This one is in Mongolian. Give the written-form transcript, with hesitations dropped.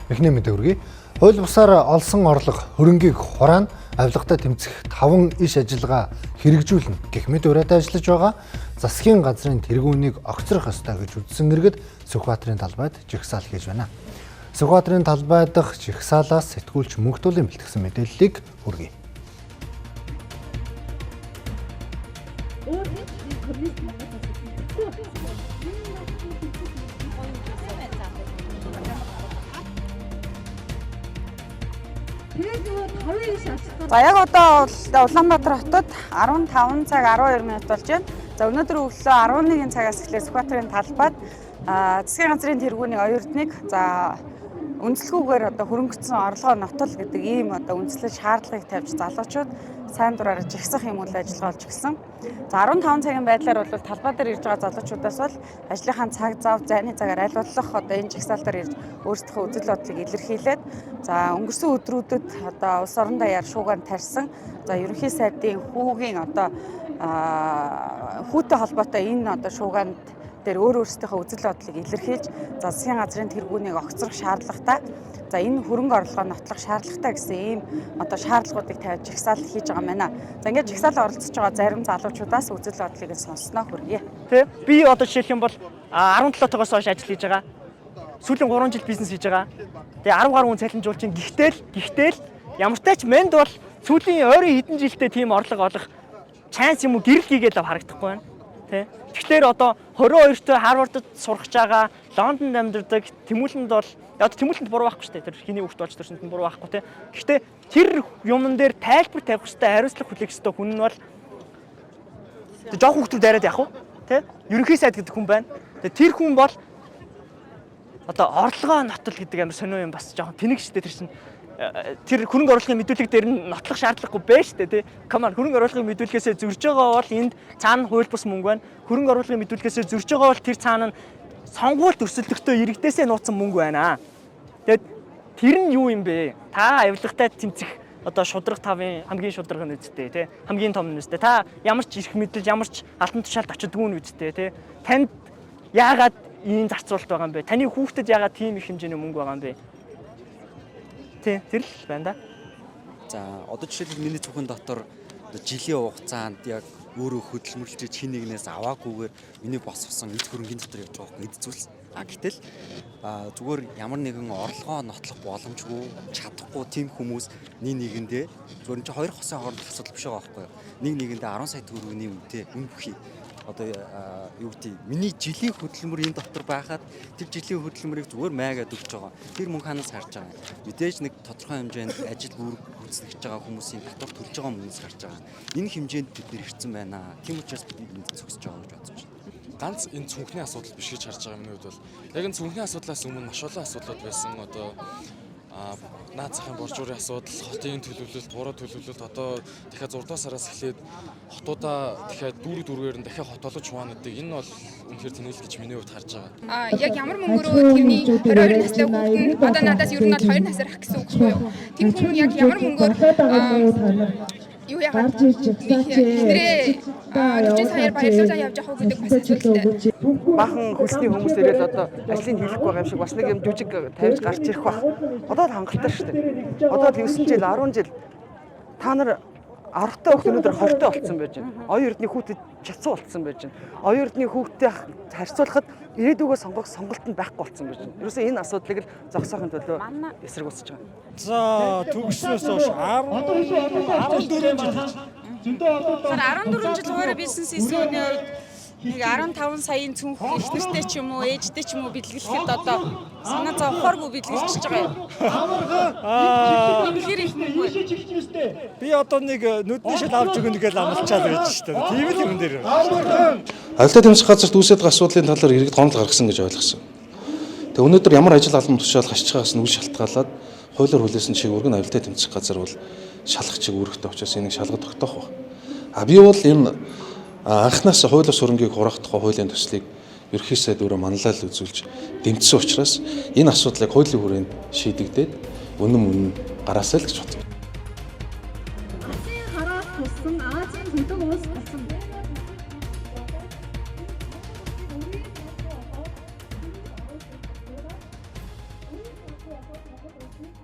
Эхний мэдээ хүргэе. Хууль бусаар олсон орлого хөрөнгийг хураана авилгатай тэмцэх 5 иш ажиллагаа хэрэгжүүлнэ гэх мэт ураатай ажиллаж байгаа. Засгийн газрын тэргүүнийг огцрох ёстой гэж үзсэн иргэд Сүхбаатарын талбайд жигсаал хийж байна. Сүхбаатарын талбай дахь жигсаалаас сэтгүүлч Мөнхтүүлэн бэлтгэсэн мэдээллийг хүргэе. За яг одоо Улаанбаатар хотод 15 цаг 12 минут болж байна. За өнөөдөр өглөө 11 цагаас эхлээд Сүхбаатарын талбайд засгийн газрын тэргүүний оюутныг за үнэлэхгүйгээр одоо хөрөнгөцсөн орлогоо нотол гэдэг ийм одоо үндэслэл шаардлагыг тавьж залуучууд сайн дураараа жигсах юм үйл ажиллагаа болж гисэн. За 15 цагийн байдлаар бол талбай дээр ирж байгаа залуучуудаас бол ажлынхаа цаг зав, зайны цагаар аль болох одоо энэ жигсаал дээр ирж өөрсдийнхөө үзэл бодлыг илэрхийлээд за өнгөрсөн өдрүүдэд одоо улс орон даяар шуугиан тарьсан. За ерөнхий сайдын хүүгийн одоо хүүтэй холбоотой энэ одоо шуугианд дээр өөрсдийнхөө үзэл бодлыг илэрхийлж засгийн газрын тэргүүнийг огцрох шаардлагатай. За энэ хөрөнгө орлогоо нотлох шаардлагатай гэсэн ийм одоо шаардлагуудыг тавьж жигсаал хийж байгаа юм байна. За ингээд жигсаалд оролцож байгаа зарим залуучуудаас үзэл бодлыг сонсноо хүргэе. Тэ би одоо жишээлх юм бол 17 тогоос хойш ажил хийж байгаа. Сүүлийн 3 жил бизнес хийж байгаа. Тэгээ 10 гаруй хүн цалинжуулж чинь гэхдээ ямартай ч мэнд бол сүүлийн ойрын хэдэн жилдээ тийм орлого олох шанс юм уу гэрэл хийгээд харагдахгүй байна. Тэ. Тэгэхээр одоо 22-т Харвардд сурах байгаа, Лондонд амьдардаг, Тэмүүлэнд бол одоо Тэмүүлэнд буруу байхгүй шүү дээ. Тэр хиний хүүхд болж төрсөнд нь буруу байхгүй те. Гэхдээ тэр юмн дээр тайлбар тавих хэрэгтэй, хариуцлага хүлээх хэрэгтэй хүн нь бол тэр жоох хүүхдүүд яриад явах уу? Тэ? Ерөнхий сайд гэдэг хүн байна. Тэгээ тэр хүн бол одоо орлогоо нотол гэдэг амар сонио юм бас жоохон тэнэг шүү дээ тэр чинь. Тэр хөрөнгө оруулалтын мэдүүлэг дээр нь нотлох шаардлагагүй байна шүү дээ тий. Каман хөрөнгө оруулалтын мэдүүлгээс зөрж байгаа бол энд цаана хууль бус мөнгө байна. Хөрөнгө оруулалтын мэдүүлгээс зөрж байгаа бол тэр цаана сонгуульд өрсөлдөхтэй иргэдээсээ нууцсан мөнгө байна. Тэгэд тэр нь юу юм бэ? Та авилгатай тэмцэх одоо шудраг тавын хамгийн шудраг нь үсттэй тий. Хамгийн том нь үсттэй. Та ямар ч ирэх мэдлэл ямар ч алтан тушаалд очдгүй нь үсттэй тий. Танд яагаад ийм зарцуулалт байгаа юм бэ? Таны хүүхдэд яагаад тийм их хэмжээний мөнгө байгаа юм бэ? Тэр л байна да. За одоо жишээлбэл миний зөвхөн дотор жилийн хугацаанд яг өөрөө хөдөлмөрлөж хин нэгнээс аваагүйгээр миний босгосон эд хөрөнгийн дотор явж байгаа эд зүйлс. Гэтэл зүгээр ямар нэгэн орлогоо нотлох боломжгүй чадахгүй тийм хүмүүс нэгэндээ зөвхөн 2 хосын хоорондох асуудал биш байгаа байхгүй юу. Нэгэндээ 10 сая төгрөгийн үнэтэй үн бүхий одоо юу гэдэг миний жилийн хөдөлмөр энэ дотор байхад тэр жилийн хөдөлмөрийг зүгээр майгаад өгч байгаа. Тэр мөнгө ханаас харж байгаа. Мэдээж нэг тодорхой хэмжээнд ажил бүрэг гүйцэтгэж байгаа хүмүүсийн татвар төлж байгаа мөнгөс харж байгаа. Энэ хэмжээнд бид нэр ирсэн байна. Тийм учраас бид энд зогсож байгаа гэж бодож байна. Ганц энэ цүнхний асуудал биш гэж харж байгаа юмнууд бол яг энэ цүнхний асуудлаас өмнө маш олон асуудлууд байсан. Одоо наад захын боржуурын асуудал, хотын төлөвлөлт, буруу төлөвлөлт одоо дахиад 6 сараас эхлээд хотуудаа дахиад дүүргээр нь дахиад хот олж хуваана гэдэг энэ бол үнэхээр тэнэлт гэж миний хувьд харж байгаа. Яг ямар мөнгөөрөө тэрний 22 настай хүүхэд одоо надаас ер нь бол 2 насаар ах гэсэн үг байхгүй юу? Тэр хүн яг ямар мөнгөөр юу яагаад ихтрээ 40 саяар баярлуулаа явж явах гэдэг бас асуудалтай. Бахан хөлсний хүмүүс ирээд одоо ажлыг хийхгүй байгаа юм шиг бас нэг юм жүжиг тавьж гарч ирэх байх. Одоо л хангалттай шүү дээ. Одоо л 9 жил 10 жил та нар аргатай хөлт өнөдөр 20-той болцсон байж байна. Оюун эрдний хүүхдэд чацуу болцсон байж байна. Оюун эрдний хүүхдэд харьцуулахад ирээдүгөө сонгох сонголт нь байхгүй болцсон байж байна. Ерөөсөө энэ асуудлыг л зогсоохын төлөө эсрэг усаж байгаа. За төгснөөс хойш 14 жил. Тэгэхээр 14 жил өөрөө бизнес хийсэн хүний хувьд нэг 15 саяын цүнх их нэртэй ч юм уу, ээжтэй ч юм уу бэлгэлэхэд одоо санаа зовхооргүй бэлгэлчихэж байгаа юм. Тэгэхээр их мөнгө. Би одоо нэг нүдний шил авч өгнө гэж амлчаад байж шүү дээ. Тийм л юм дээр. Авилтаа тэмцэх газарт үүсэж байгаа асуудлын талаар иргэд гомдол гаргасан гэж ойлгосон. Тэгээ өнөөдөр ямар ажил албан тушаал хашиж байгаас нь үл шалтгаалаад хуулиар хүлээсэн чиг өргөн авилтаа тэмцэх газар бол шалах чиг үүрэгтэй учраас энийг шалгаж тогтоох ба. Би бол энэ анхнаас хуулиас хөрөнгийг хураах тухай хуулийн төслийг ерөнхий сайд өөрөө манлайлал үзүүлж дэмжсэн учраас энэ асуудлыг хуулийн хүрээнд шийдэгдээд үнэн гараасаа л гэж бодсон. Азийн хараас туссан Азийн төлөв улс болсон. Монгол улсыг